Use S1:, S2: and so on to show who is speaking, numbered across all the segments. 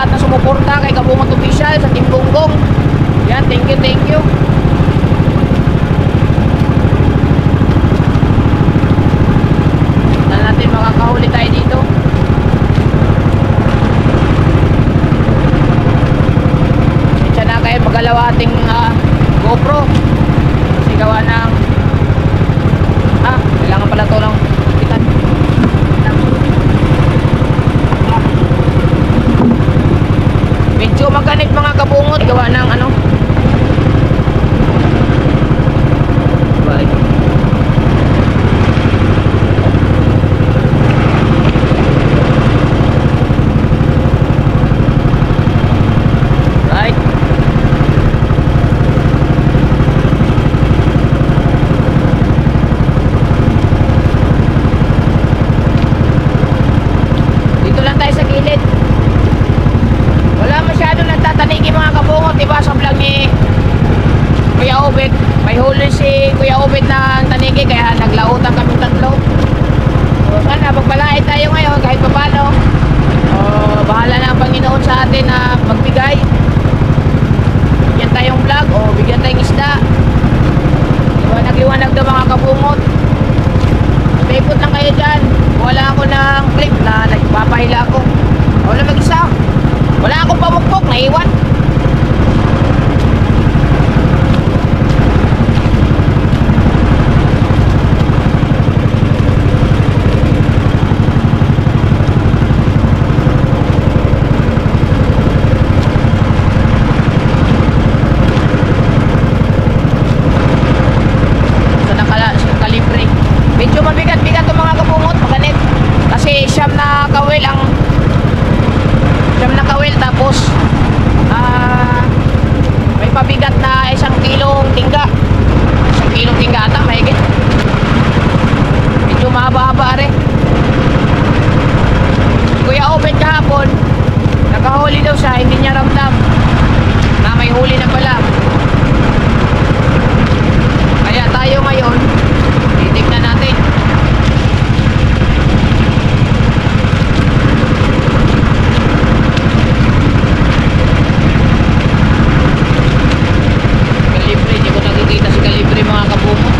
S1: lahat na sumuporta kay Kabungot Official sa Team Gonggong. Yan, thank you, thank you. Na natin makakahuli tayo dito. Siya na kayo magalawa ating GoPro. Kasi gawa ng kailangan pala ito ng pitan. Medyo maganit mga kabungot. Gawa ng ano. Balik. Right. Dito lang tayo sa gilid. Wala masyado nagtatanigi mga kabungot, diba? Sa vlog ni Kuya Obet, may huli si Kuya Obet ng tanigi, kaya naglautan kami tatlo. So sana pagpalain tayo ngayon kahit paano. Bahala na ang Panginoon sa atin na magbigay. Bigyan tayong vlog o bigyan tayong isda. Liwanag daw mga kabungot. Paipot lang kayo dyan. Wala ako ng clip na nagpapahila ako. Wala mag-isa. Wala akong pamukpok, naiwan. Sa kalibre. Medyo mabigat-bigat itong mga kabungot, maganit. Kasi siyam na kawil tapos may pabigat na 1 kilong tingga. 1 kilong tingga ata, mahigit. Medyo mahaba-haba rin. Kuya Obet kahapon, nakahuli daw siya, hindi niya ramdam na may huli na pala. Kaya tayo ngayon, titignan natin. Kalibre, hindi ko nakikita si Kalibre mga kabungot.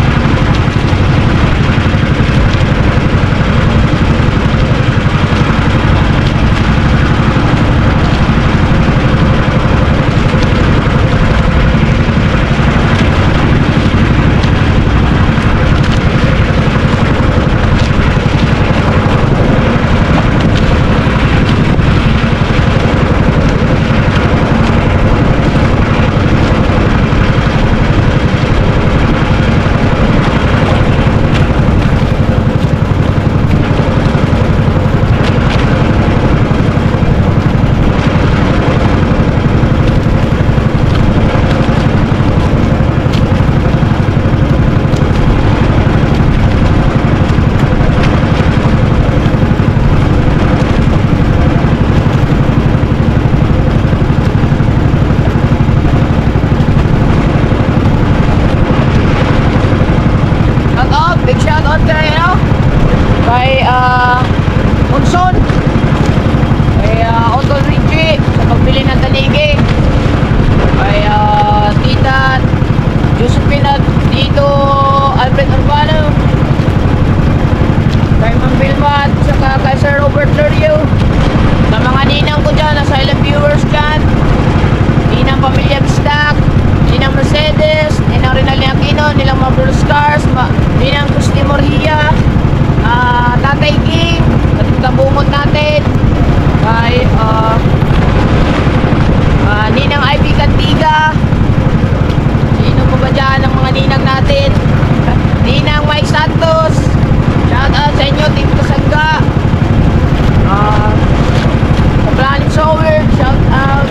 S1: Kay Unson, kay Otol Richie sa pagbili ng tanigi, kay Tita Josephine at Tito Albert Urbano, kay Ma'am Vilma at saka kay Sir Robert Lorio, sa mga ninang ko dyan, na silent viewers dyan, ninang Pamilya Bistak, ninang Mercedes, ninang Rinaldi Aquino, nilang Mabro Stars, ninang Christy Morhia, Tatay King, kabungot natin, kay Ninang Ivy Cantiga, sino pa ba dyan ang mga ninang natin, Ninang Mike Santos, shout out sa inyo, Team Kasangga, sa Planet Sower, shout out.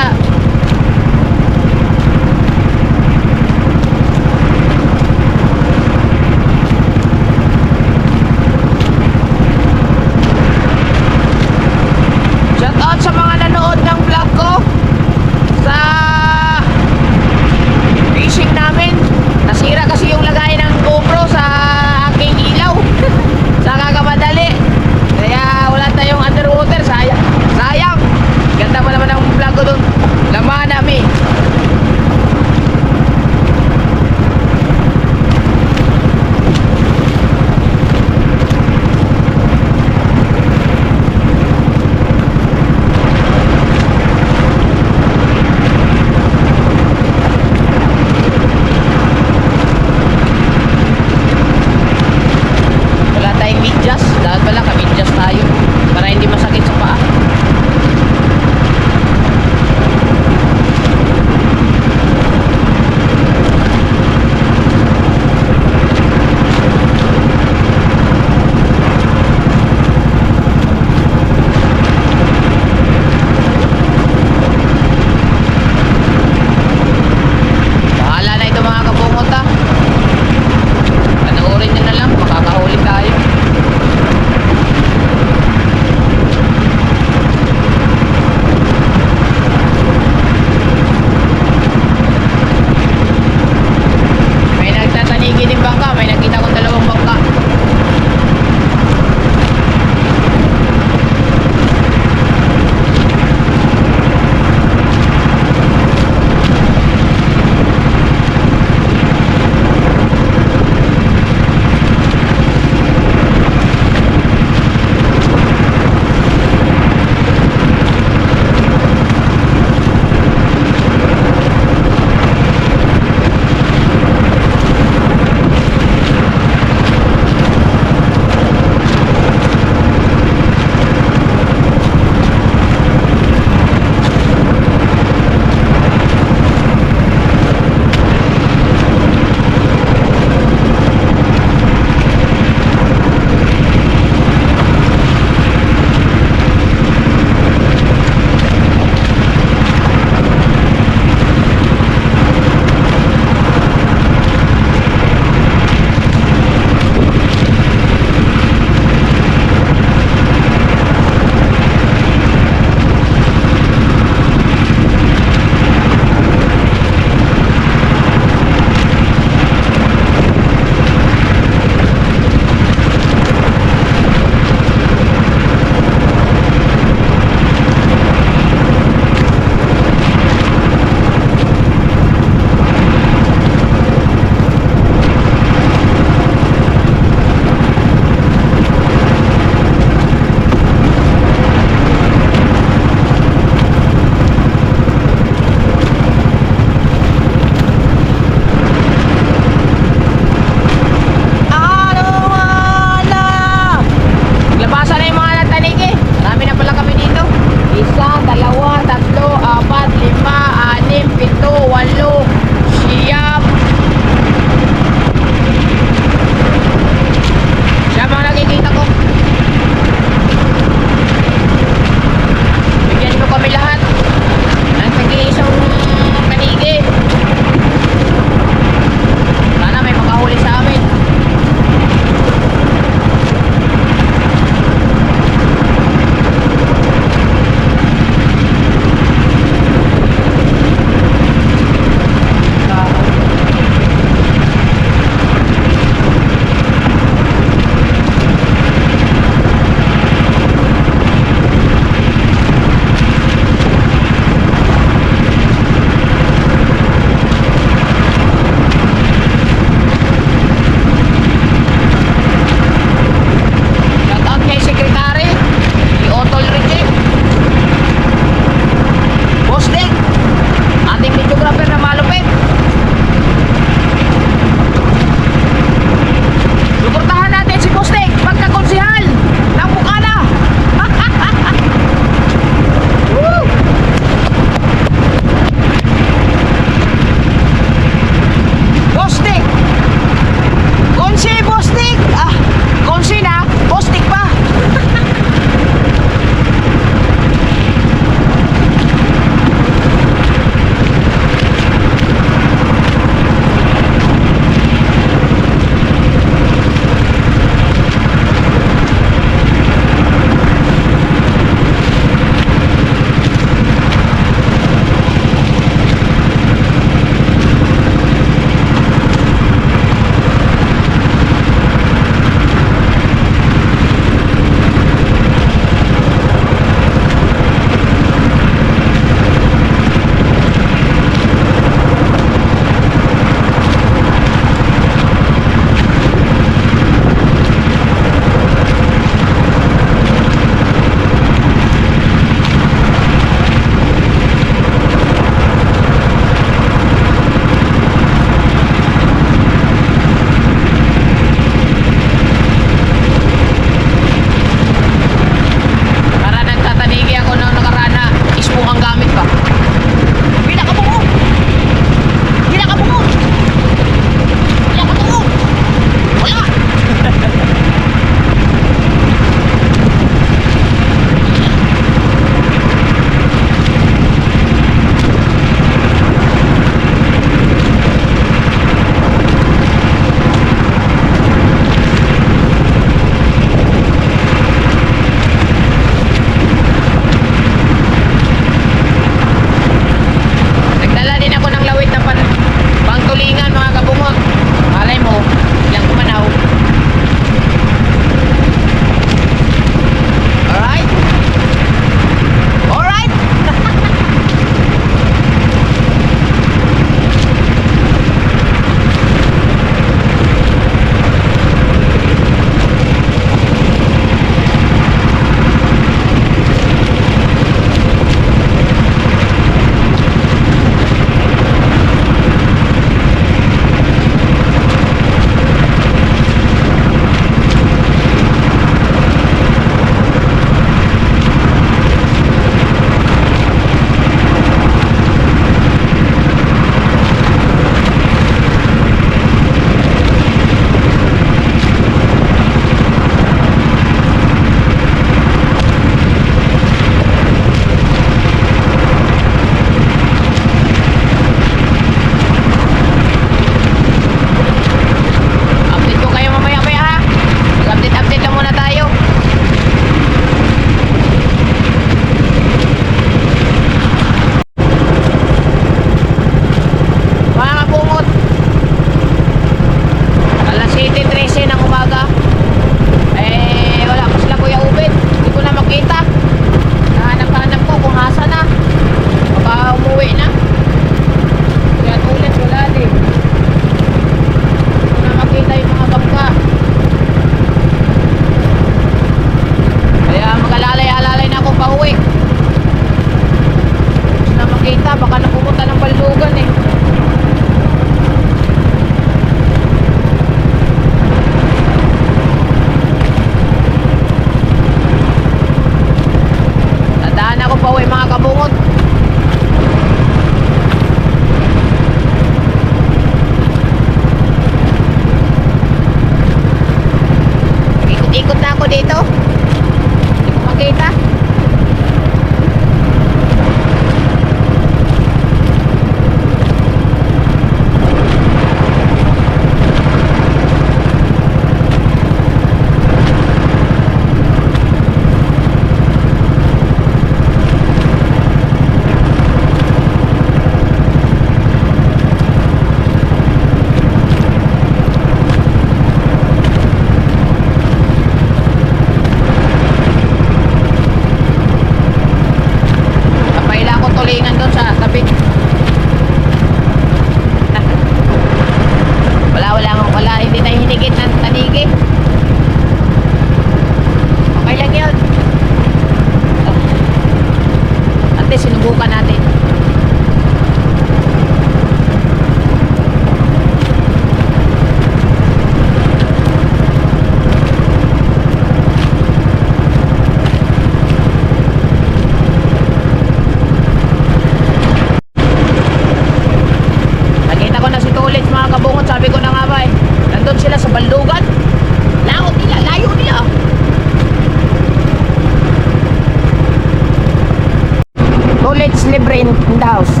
S1: house.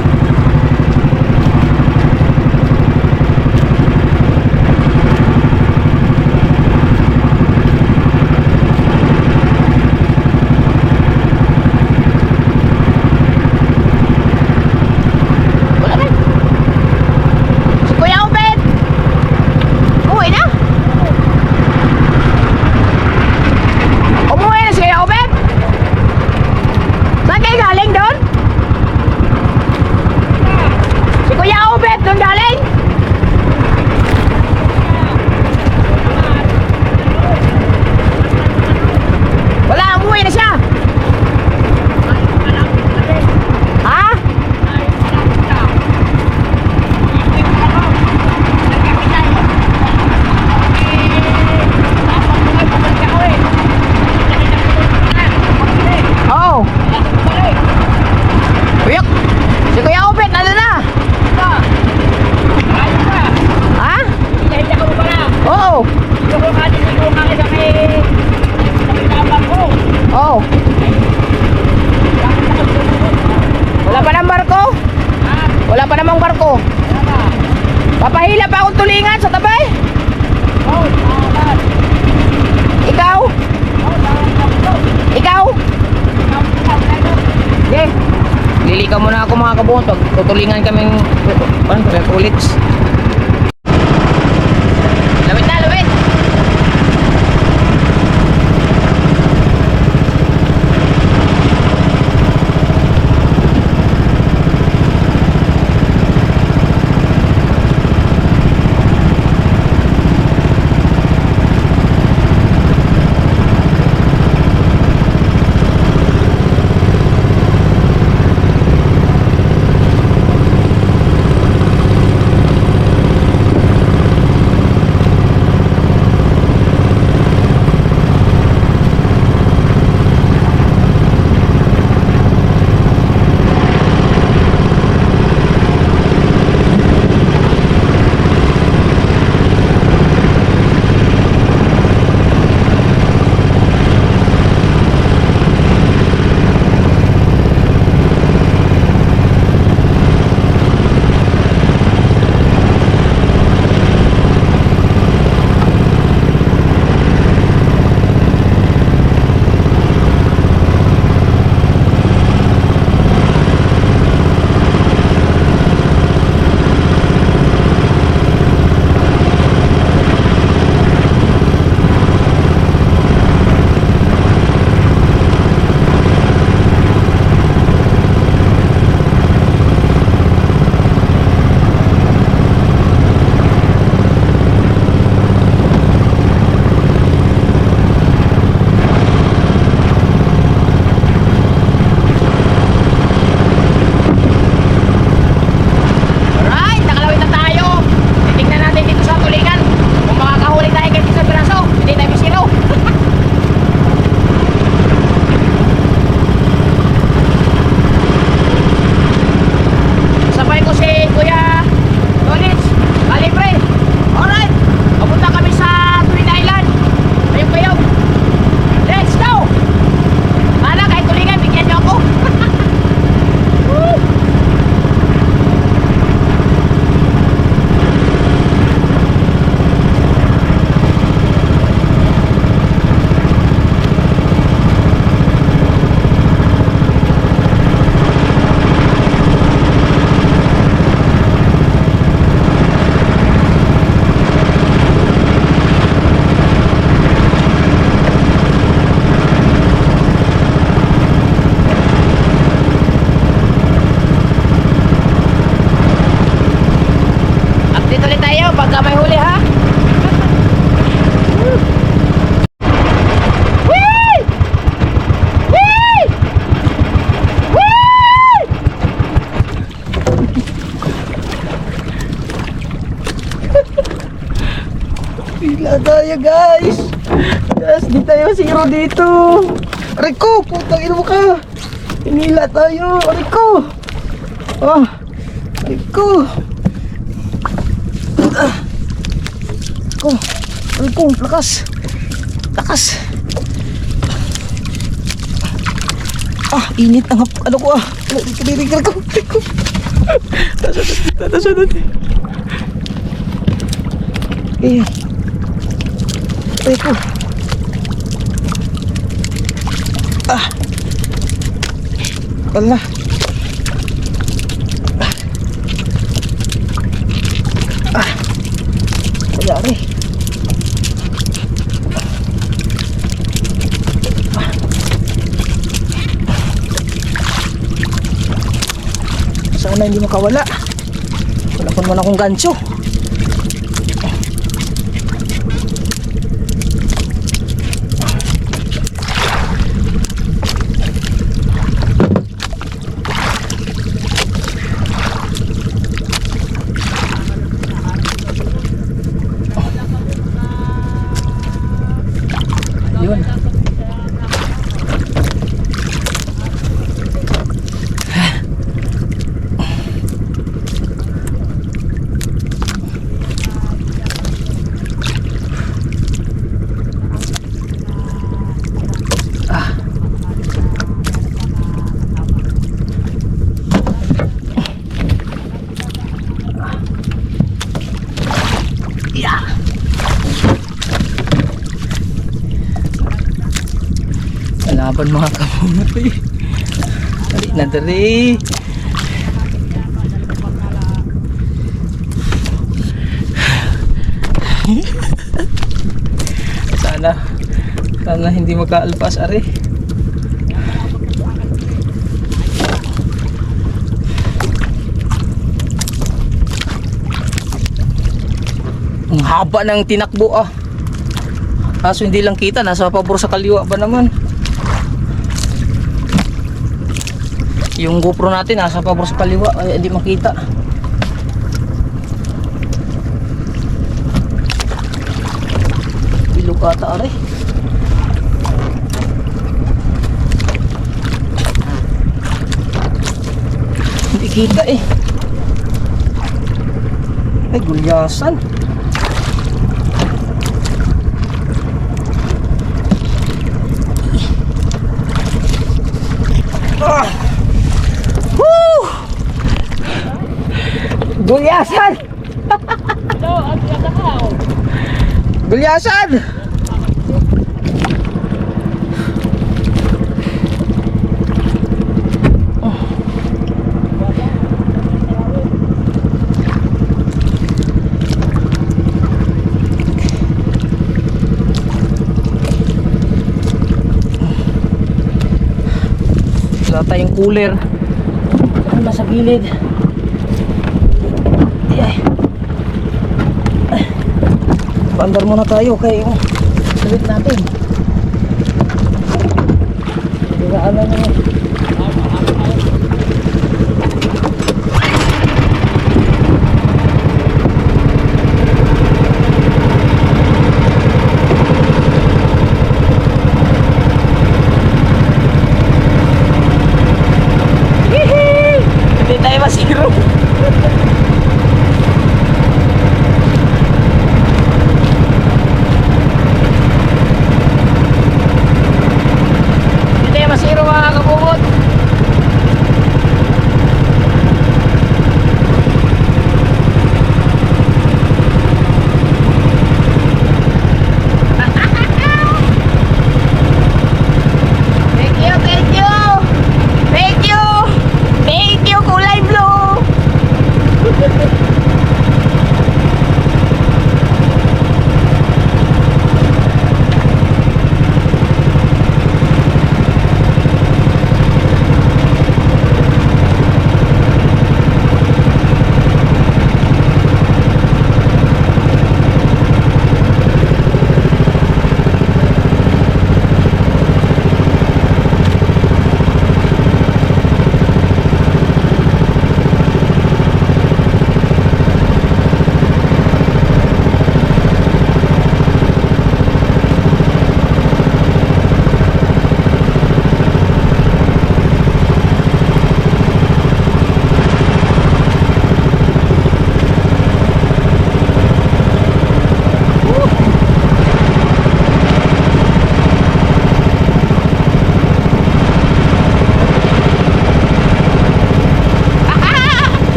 S1: Wala na. Si Kuya Obed! Umuwi na? Umuwi na si Kuya Obed? Saan kayo galing doon? Si Kuya Obed doon galing? Wala, umuwi na siya. Ha? Oo. Kuya, si Kuya Obed, ano na? Ha? Oo. Oo. Wala pa ng barko? Wala pa namang barko. Papahila pa akong tulingan sa tabay. Ikaw? Ikaw? Sige. Lilikaw muna ako mga kabungot. Tutulingan kaming ulit. Lawit na, lawit.
S2: Pila tayo guys. Guys, di tayo zero dito. Rico, putang ina mo ka. Hinila tayo, Rico. Oh, Rico. Rico, lakas. Lakas. Init ang ano ko ah. Tinirigal ko. Tasunod. Eh. Teko. Wala. Wala rin. Sana hindi makawala. Wala pa naman akong gancho. Yun. Laban mga kabungot eh. Dali na dali. Sana hindi magkaalpas are. Ang haba ng tinakbo ah. Kaso hindi lang kita, nasa pabor sa kaliwa ba naman? Yung GoPro natin nasa pabor sa kaliwa ay hindi makita. Bilog ata are. Hindi kita eh. Ay gulyasan. Gulyasan! Gulyasan! Wala tayong cooler. Nasa gilid. Bandar muna tayo kay yung salit natin. Digaan na naman. Hindi tayo masiro. Masiro mga kabungot.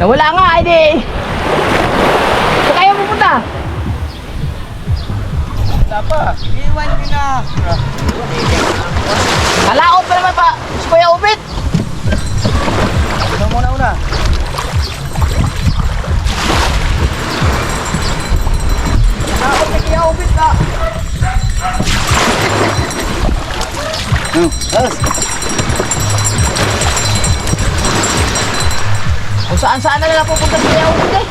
S1: Nawala nga, hindi. Saan kayo pupunta?
S2: Wala pa. Iwan ko na.
S1: Kalaot pa naman pa. Si Kuya Ubit.
S2: Ito muna una.
S1: Kalaot si Kuya Ubit ka. Kung saan-saan na lang pupunta si Kuya Ubit eh.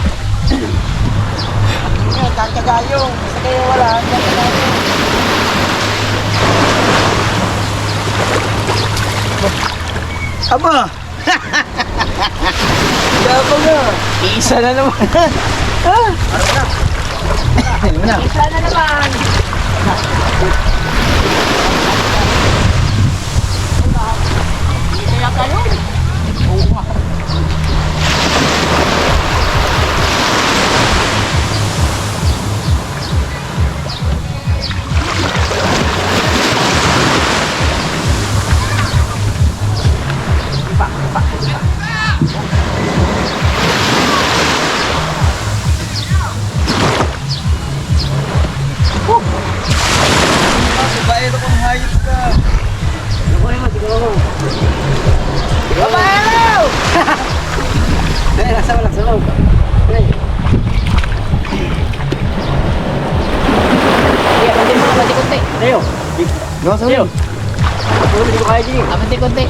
S2: Kakagayong. Basta kayo wala. Kakagayong. Aba! Gabo na. Isa na naman. Ano na?
S1: Isa na naman. Kaya kayo? Oo nga.
S2: Babaero kong hayop ka.
S1: Babaero!
S2: Ay, nasa mo.
S1: Iya, kunti mo, kunti-kunti.
S2: Tayo. Gawa sa ulo. Hindi ko kaya din.
S1: Kunti-kunti.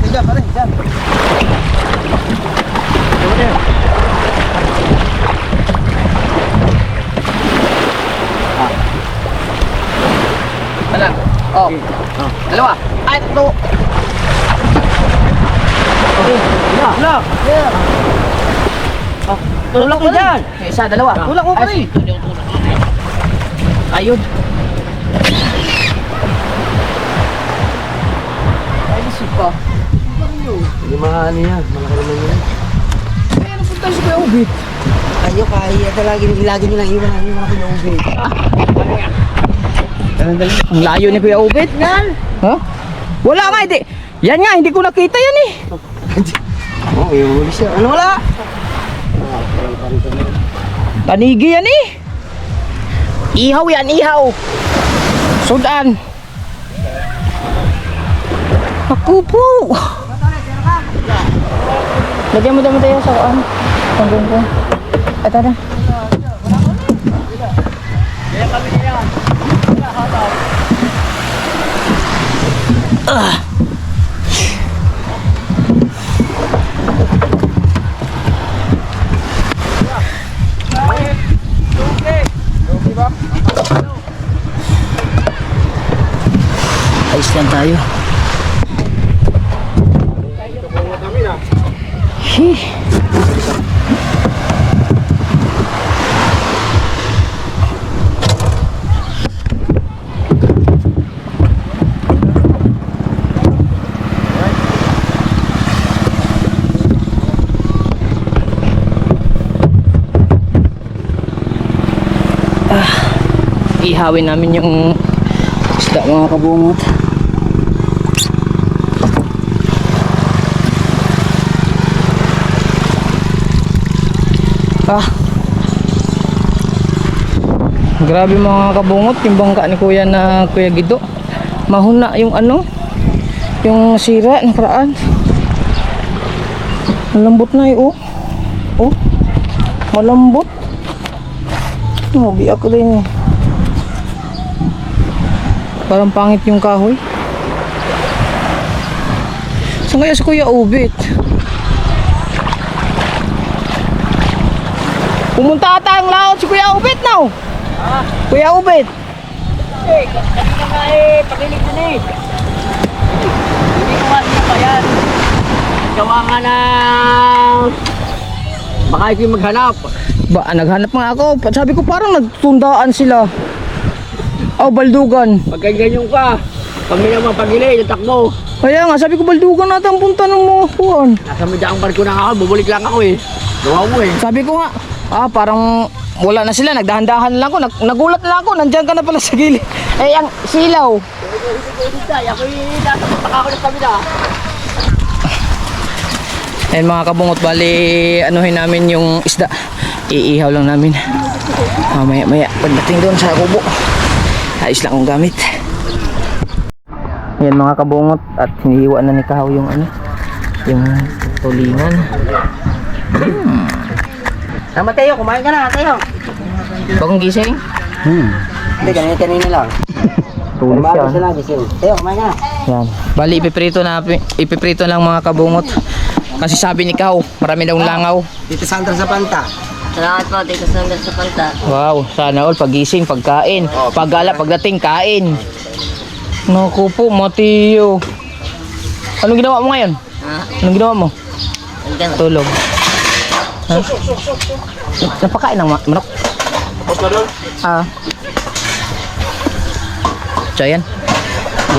S2: Tiga, pare. Diyan. Diyan, diyan.
S1: Alam. Oh. Dalawa. Ay, tatlo.
S2: Tulak. Tulak mo dyan.
S1: Isa, dalawa.
S2: Tulak mo pa rin.
S1: Ayun. Ay, lisip pa.
S2: Hindi mga ano yan. Malaki naman yan.
S1: Ay, ano punta si Kuya Ubit?
S2: Kayo kaya talaga. Lagi nyo lang iwan. Ano yung mga pinaubi.
S1: Ang layo ni Kuya Ubit. Yan. Ha? Wala nga, hindi. Yan nga, hindi ko nakita yan eh.
S2: Oo, ihuli siya. Ano wala?
S1: Tanigi yan eh. Ihaw yan, ihaw. Sudan. Ako po. Lagyan mo dami tayo sa kuan. Tanggung ko. Ito na. Ayos lang tayo. Hih. Ihawin namin yung isda mga kabungot. Grabe mga kabungot, yung bangka ni Kuya na Kuya Gido. Mahuna yung ano, yung sira nakaraan. Malambot na eh, oh. Oh, malambot. Mabi ako din eh. Parang pangit yung kahoy. Saan kaya si Kuya Ubit? Pumunta ata ang laot si Kuya Ubit now. Kuya Ubit.
S2: Kanina nga eh, pakinig ko na eh. Hindi ko nga siya pa yan. Gawa nga na... Baka ikaw maghanap.
S1: Ba, naghanap nga ako. Sabi ko parang nagtundaan sila. Oh, baldugan.
S2: Pagka ganyan ka, kami naman pagili, natakbo.
S1: Kaya nga, sabi ko baldugan natin ang punta ng mga kuhan.
S2: Nasa medya ang barko na ako, bubalik lang ako eh. Gawa mo eh.
S1: Sabi ko nga, parang wala na sila, nagdahan-dahan lang ako. Nagulat lang ako, nandyan ka na pala sa gilid. Eh, ang silaw.
S2: Ako yung nasa pataka ko ng kabila.
S1: Ayan mga kabungot, bali anuhin namin yung isda. Iihaw lang namin. Maya maya pagdating doon sa kubo, ayos lang ang gamit. Ayan mga kabungot, at hinihiwa na ni Kahaw yung ano, yung tulingan.
S2: Tama tayo, kumain ka na, tayo.
S1: Bagong gising?
S2: Hindi, kanina lang.
S1: Tulis yan.
S2: Sila gising. Tayo, kumain ka na.
S1: Yan. Bali ipiprito lang mga kabungot. Kasi sabi ni Kahaw, marami daw langaw.
S2: Dito Sandra sa Panta.
S3: Salamat po, Tito Sandra sa Panta.
S1: Wow, sana all pagising, pagkain. Paggala, pagdating, kain. Naku po, Mateo. Anong ginawa mo ngayon?
S3: Ha?
S1: Anong ginawa mo?
S3: Hanggang
S1: Tulog. Ha? Napakain ng manok. Ah. So yan.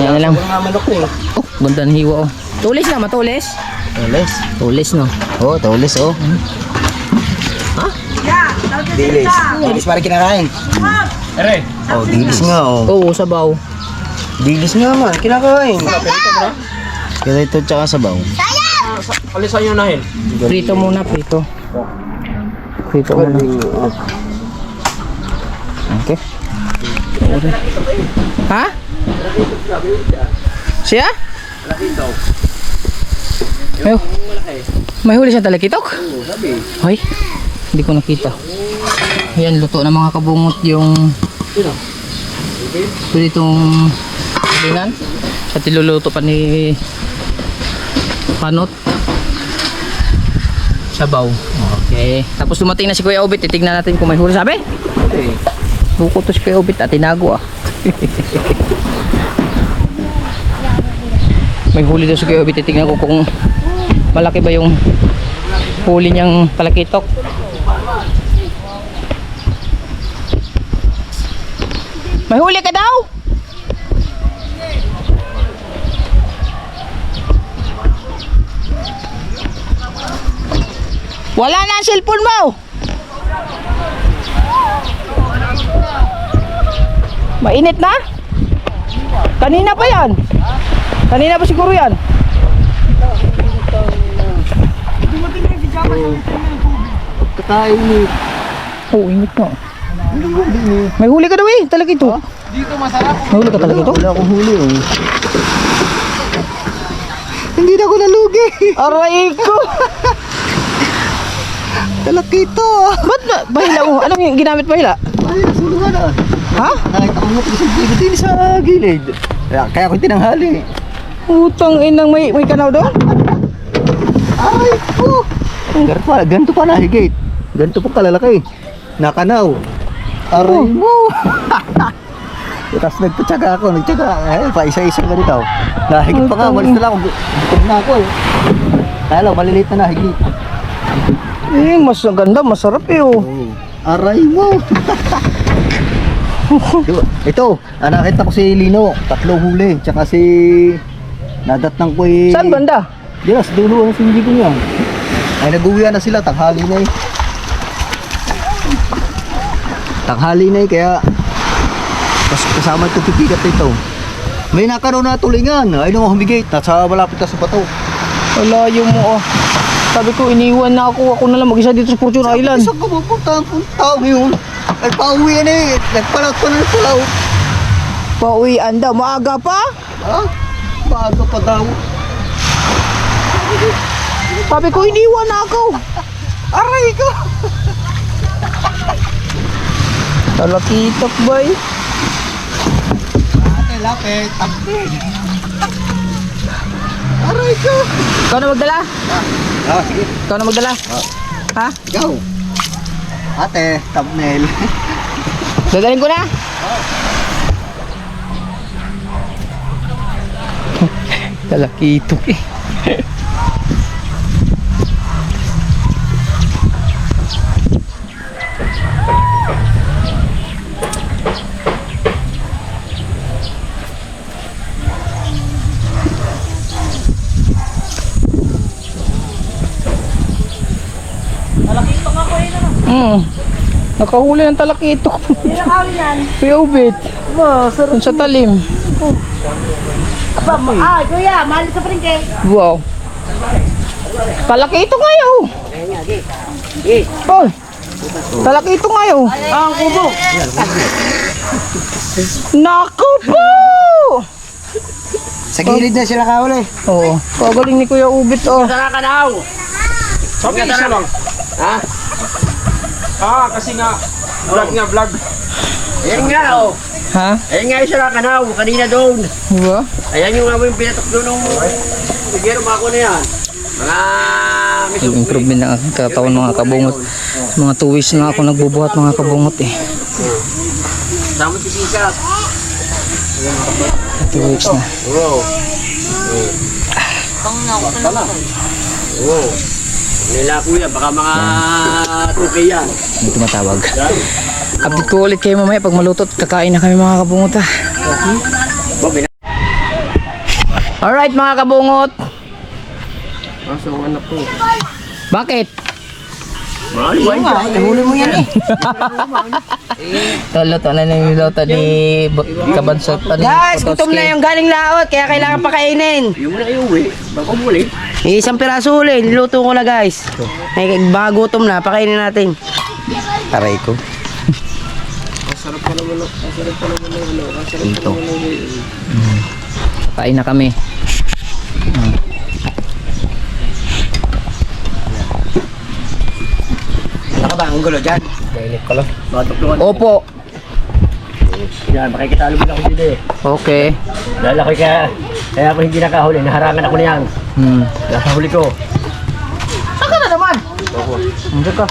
S1: Yan na lang.
S2: Mga manok eh.
S1: Oh, ganda ng hiwa oh. Tulis na, matulis.
S2: Tulis.
S1: Tulis no.
S2: Oh, tulis oh. Dilis. Dilis para kinakain. Oh, dilis nga oh.
S1: Oo, sabaw.
S2: Dilis nga man, kinakain. Kaya ito tsaka sabaw.
S4: Alisan nyo nahin.
S1: Prito muna, prito. Prito muna. Okay. Ha? Siya? May huli siyang talakitok? Hoy, hindi ko nakita. Ayan, luto na mga kabungot yung itong tulingan. At iluluto pa ni Panot. Sabaw. Okay. Tapos dumating na si Kuya Obit. Titignan natin kung may huli. Sabi? Buko to si Kuya Obit at tinago ah. May huli daw si Kuya Obit. Titignan ko kung malaki ba yung huli niyang talakitok. May huli ka daw? Wala na ang cellphone mo. Mainit na? Kanina pa yan. Kanina pa siguro yan.
S2: Kakain
S1: Oh, init na. May huli ka daw eh. Talaga ito.
S4: Dito masarap.
S1: May huli ka talaga ito?
S2: Wala akong huli oh. Hindi na ako nalugi.
S1: Aray ko.
S2: Talakito.
S1: Ba't na? Bahila mo. Anong yung ginamit bahila?
S2: Ay, sulungan ah.
S1: Ha?
S2: Nakita ko mo sa gilid. Kaya ko tinanghali.
S1: Utang inang may kanaw doon?
S2: Ay po! Ganito pa na higit. Ganito pa kalalaki. Nakanaw. Aray mo! Tapos nagpatsaga ako. Pa isa-isa ka dito. Nahigit pa nga. Malis na lang ako. Bukod na ako eh. Kaya lang, maliliit na nahigit.
S1: Eh, mas ganda, masarap eh oh.
S2: Aray mo! Ito, nakita ko si Lino. 3 huli. Tsaka si... Nadatnang ko eh.
S1: Saan banda?
S2: Diyan, sa dulo ang sindi ko niya. Ay, nag-uwian na sila, tanghali na eh. Tanghali na eh, kaya kasama ito pipigat ito. May nakaroon na tulingan, ay nung humigate, nasa malapit na sa bato.
S1: Malayo mo oh. Sabi ko, iniwan na ako na lang mag-isa dito sa Fortune Island.
S2: Saan ka pupunta ang tao ngayon? Ay, pauwi yan eh, nagpalat pa na pala.
S1: Pauwian daw, maaga pa?
S2: Ha? Maaga pa daw.
S1: Sabi ko, iniwan na ako.
S2: Aray ko!
S1: Talakitok boy.
S2: Lapit, lapit. Aray ko!
S1: Ikaw na magdala?
S2: Sige.
S1: Ikaw na magdala? Ha?
S2: Ikaw. Ate, thumbnail.
S1: Gagaling ko na? Talakitok eh. Nakahuli ng talakitok.
S3: Hindi nakawin yan.
S1: Piyobit.
S3: Wow, sarap.
S1: Sa talim.
S3: Kuya, mahal sa pringke.
S1: Wow. Kalaki ito ngayon. Oh. Kalaki ito ngayon.
S4: Ang kubo.
S1: Naku po!
S2: Sa gilid na sila kahuli.
S1: Oo. Kagaling ni Kuya Ubit oh.
S4: Tara ka na. Sabi isa lang. Ha? Kasi nga vlog.
S3: Ayan nga, oh.
S1: Ha?
S3: Ayan nga yung Sarakanaw, kanina doon.
S1: Diba?
S3: Ayan yung yung pinatok doon ng sigero mako na yan. Mga
S1: Yung improvement ng aking katawan mga kabungot. Mga 2 weeks na ako nagbubuhat mga kabungot eh.
S3: Sama si Sika.
S1: 2 weeks na.
S3: Oo. Oo. Nila kuya, baka mga 2K yan.
S1: May tumatawag. Update ko ulit kayo mamaya pag malutot. Kakain na kami mga kabungot ha. Alright mga kabungot.
S3: Aso ang anak ko.
S1: Bakit?
S3: Mahal nga, nahuli mo yan eh.
S1: Luto na yung luto ni Kabansot.
S5: Guys, gutom na yung galing laot, kaya kailangan pakainin.
S3: Yung muna iuwi, baka umuli.
S5: Isang piraso uli, niluto ko na guys. May mga gutom na, pakainin natin.
S2: Aray ko. Ito.
S1: Kain na kami.
S3: Saka ba, ang gulo dyan?
S2: Mainit pala.
S3: Batok naman.
S1: Opo.
S3: Yan, makikitalo mo ako dito eh.
S1: Okay.
S3: Dahil ako kaya ako hindi nakahuli, naharangan ako na yan. Nasa huli ko.
S1: Saka na naman. Hindi ka.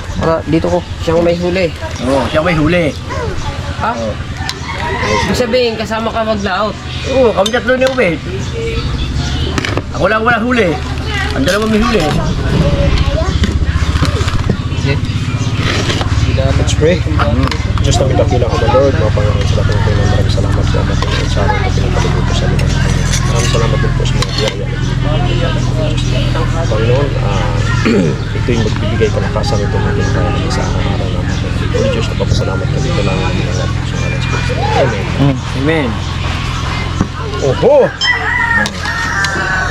S1: Dito ko.
S3: Siyang may huli. Oo, siyang may huli.
S1: Ha? Ibig sabihin, kasama ka maglaot.
S3: Oo, kami tatlo ni Ubed. Ako lang wala huli. Ang dalawa may huli.
S6: Let's pray. Diyos na midakila ko, Lord. Mga Panginoon, sa lahat ng Panginoon, maraming salamat sa amat ng sa araw na pinagpalugod ko sa lugar ng Panginoon. Maraming salamat din po sa mga biyaya. Panginoon, ito yung magbibigay kalakasan ito natin para sa araw-araw namin. Lord Diyos, napapasalamat ka dito lang namin ang ating sa ngalan sa Kristo. Amen.
S3: Amen.
S6: Oho!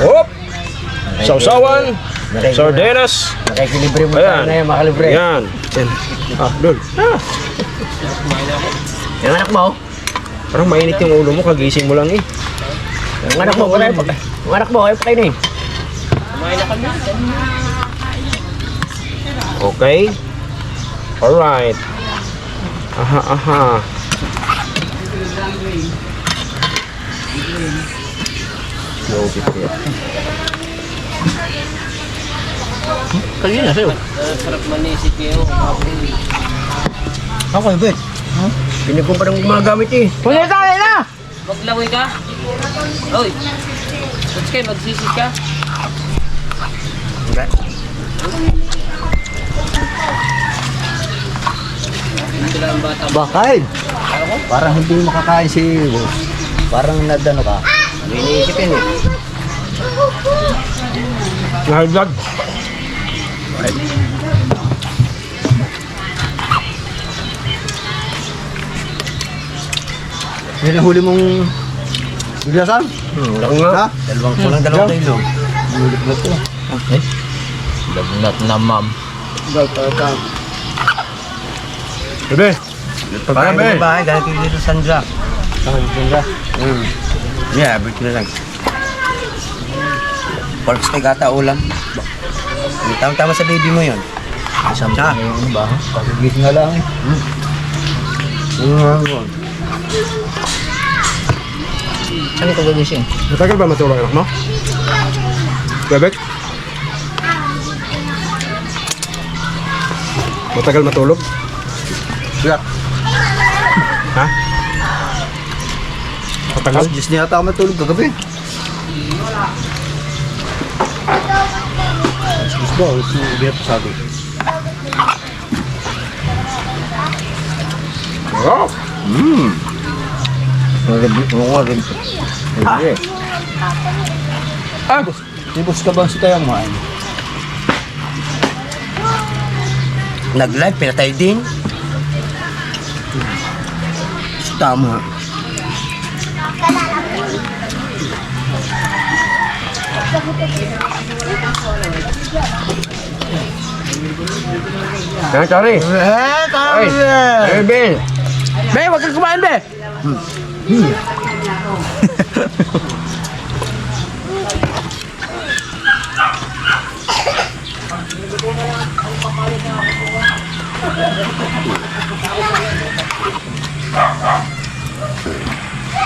S6: Hop! Sausawan! Sardenas!
S3: Nakikilibre mo
S6: Ayan.
S3: na yan, makalibre.
S6: Ayan. Lord.
S3: Yung anak mo,
S6: Parang mainit yung ulo mo, kagising mo lang eh.
S3: yung anak mo, ayaw pa kayo na eh.
S6: Okay. Alright. Aha. Slow bit here.
S3: Kanina sa'yo.
S2: Ako, Ibet.
S3: Pinagkong pa nang gumagamit eh.
S1: Pulit tayo na!
S7: Maglawoy ka? Oy! Ba't kayo magsisid ka? Dito lang ang bata.
S2: Bakit? Parang hindi makakain si... Parang nadano ka.
S3: Iniisipin eh.
S6: High blood.
S2: Yan ang huli mong... Biglasan?
S3: Laki nga.
S2: Ha? Dalawang kilo. Huli na ito.
S1: Lagnat na ma'am.
S6: Bebe.
S2: Parang may bahay, dahil kayo dito Sandra. Sandra? Yeah, abit na lang. Pork steak ata ulam. Tama-tama sa baby mo yun. Isang pa yung ba? Kagigising nga lang eh.
S1: Saan ito gagising?
S6: Matagal ba matulog anak mo? Bebek? Matagal matulog?
S2: Siyak.
S6: Ha? Matagal?
S2: Diyos niya ata ako matulog kagabi. Diyos ba? Ubihat sa akin.
S6: Wow!
S2: Tibos ka ba si Tayang Maan?
S3: Nag-live, pinatay din. Tama. Yan, sorry. Ay, Bill.
S5: Be, wag kang kumain, be.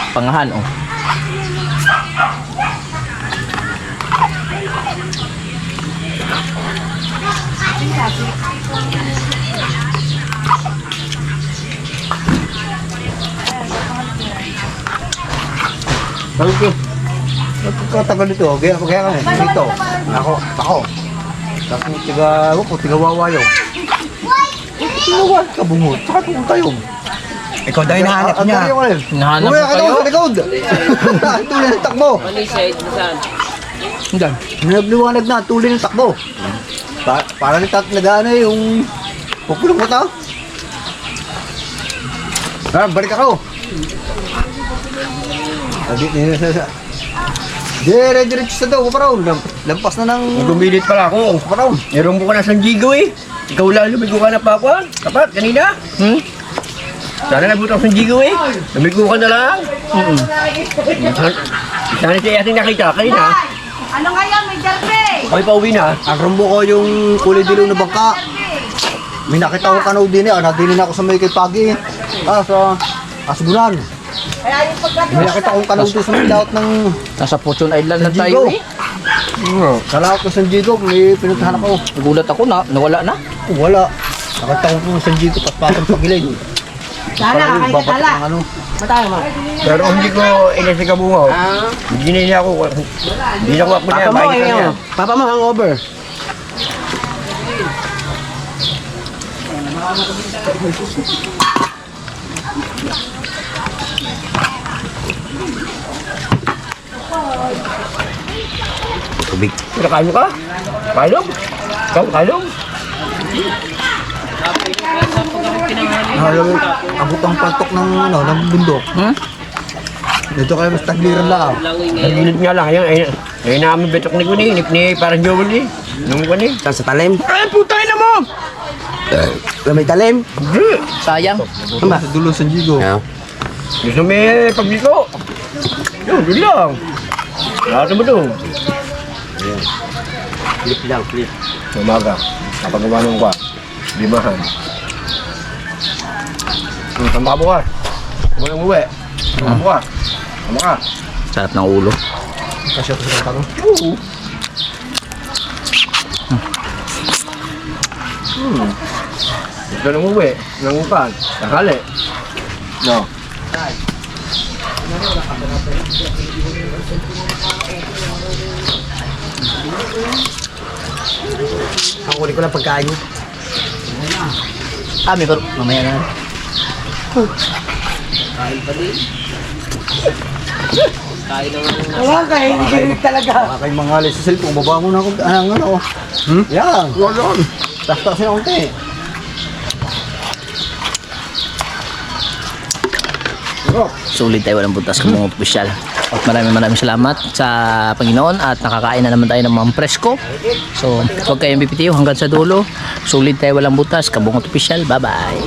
S7: Pangahan, oh.
S2: Thank you. Katagal dito, kaya kami, dito. Ako. Tapos tiga wawayo. Tigawan ka bungot, saka kung tayo.
S3: Ikaw dahil nahanap niya.
S7: Nahanap
S2: Kumaya
S7: mo
S2: ka
S7: kayo?
S2: daw sa likod. Tuloy ng takbo.
S7: Ano yung side? Saan?
S5: Diyan.
S2: Nagliwanag na, tuloy ng takbo. Para nag-ano yung pukulong mo tao. Balik ako. Diretso sa daw, kaparaw. Lampas na ng...
S3: Gumilit pala ako.
S2: Kaparaw.
S3: Meron mo ka na San Diego eh. Ikaw lang lumigo ka na pa ako. Kapat, kanina. Sana nabuto ako San Diego eh. Lumigo ka na lang. Sana siya ating nakita kanina.
S8: Ano ngayon, may derby?
S3: Okay, pauwi na.
S2: Ang rumbo ko yung kulay dilaw na bangka. May nakita ko kanaw din eh. Nadinin ako sa may kay Pagi. Sa Asguran. May nakita kong kanaw doon sa may laot ng
S7: Nasa Fortune Island na
S2: San
S7: tayo,
S2: Diego.
S7: eh.
S2: Sa laot ng San Diego, may pinuntahan ako.
S7: Nagulat ako na, nawala na.
S2: Wala. Nakita ko po San Diego, paspatang pagilid.
S8: Sana, kakain ka tala.
S2: Ano.
S3: Pero hindi ko inasi ka bungaw. Hindi na niya ako. Hindi na ako ako niya.
S5: Papa mo,
S3: Bakit niya?
S5: Papa mo hangover.
S2: Tubig.
S3: Kain mo ka? Kalong? Kalong?
S2: Abot ang pantok ng ng bundok. Dito kayo mas tagliran lang.
S3: Nagilit nga lang. Ayun namin betok ni Kuni. Ni parang Joel eh. Nung Kuni.
S5: Saan sa talim?
S3: Ay, putay na mo!
S5: May talim?
S7: Sayang.
S2: Sa dulo San Diego.
S3: Gusto may pagliko. Yun, yun lang. Lahat mo doon.
S2: Clip lang, clip.
S3: Umaga. Kapagawa nung kwa. Limahan. Tama ka bukas. Huwag nang uwi. Tama ka bukas. Tama ka.
S7: Sarap ng ulo.
S2: Kasi ako sa tanong.
S3: Oo. Gusto nang uwi. Nang upan. Takali. No.
S5: Ang kunin ko lang pagkain niyo.
S7: May pero mamaya na.
S5: Wala ka, hindi ganit talaga.
S2: Kay mangali sa cellphone, baba mo na ako. Ano? Yan. Taas-taas na konti.
S7: Sulit tayo walang buntas kung mga opisyal. At maraming salamat sa Panginoon at nakakain na naman tayo ng mga presko. So, huwag kayong bipitiw hanggang sa dulo. Sulit tayo walang butas, kabungot opisyal. Bye-bye.